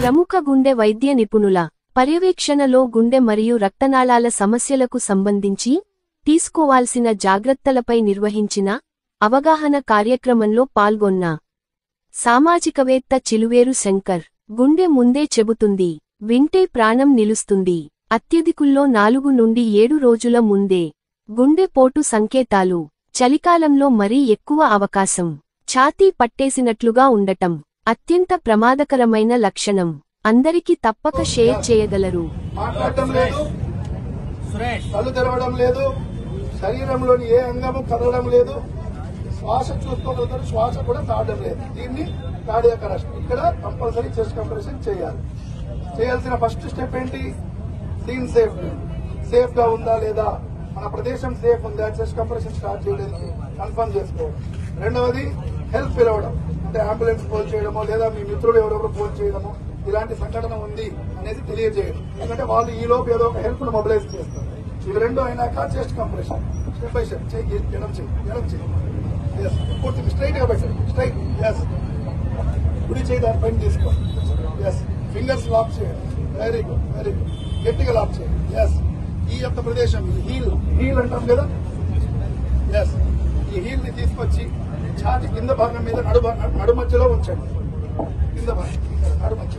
ప్రముఖ గుండె వైద్య నిపుణుల పర్యవేక్షణలో గుండె మరియు రక్తనాళాల సమస్యలకు సంబంధించి తీసుకోవాల్సిన జాగ్రత్తలపై నిర్వహించిన అవగాహన కార్యక్రమంలో పాల్గొన్న సామాజికవేత్త చిలువేరు శంకర్, గుండె ముందే చెబుతుంది, వింటే ప్రాణం నిలుస్తుంది. అత్యధికుల్లో 4 నుండి 7 రోజుల ముందే గుండె పోటు సంకేతాలు, చలికాలంలో మరీ ఎక్కువ అవకాశం, ఛాతీ పట్టేసినట్లుగా ఉండటం అత్యంత ప్రమాదకరమైన లక్షణం. అందరికీ తప్పక షేర్ చేయగలరు. మాట్లాడటం లేదు, కళ్ళు తెరవడం లేదు, శరీరంలోని ఏ అంగము కదలడం లేదు, శ్వాస చూసుకోగలుగుతారు, శ్వాస కూడా తాగడం లేదు. దీన్ని కార్డియాక్ అరెస్ట్. ఇక్కడ కంపల్సరీ చెస్ట్ కంప్రెషన్ చేయాలి. చేయాల్సిన ఫస్ట్ స్టెప్ ఏంటి? సీన్ సేఫ్ గా ఉందా లేదా, మన ప్రదేశం సేఫ్ ఉందా, చెస్ట్ కంప్రెషన్ స్టార్ట్ చేయడానికి కన్ఫర్మ్ చేసుకోవడం. రెండవది హెల్ప్ పిలవడం, అంటే అంబులెన్స్ ఫోన్ చేయడమో లేదా మీ మిత్రులు ఎవరెవరు ఫోన్ చేయడమో, ఇలాంటి సంఘటన ఉంది అనేది తెలియజేయడం. ఎందుకంటే వాళ్ళు ఈ లోపు ఏదో ఒక హెల్ప్ ను మొబిలైజ్ చేస్తారు. ఇవి రెండు అయినాక chest compression step by step చెయ్యి, ఎడం చెయ్యి, పూర్తి స్ట్రైట్ గా పెట్టండి, స్ట్రైట్, కుడి చేయి దాని పైన తీసుకోండి, ఫింగర్స్ లాక్ చేయండి, వెరీ గుడ్, గట్టిగా లాక్ చేయండి. ఈ యొక్క ప్రదేశం హీల్ అంటాం కదా, ఈ హీల్ ని తీసుకొచ్చి ఛాతి కింద భాగం మీద నడు మధ్యలో ఉంచండి, కింద భాగం నడు మధ్య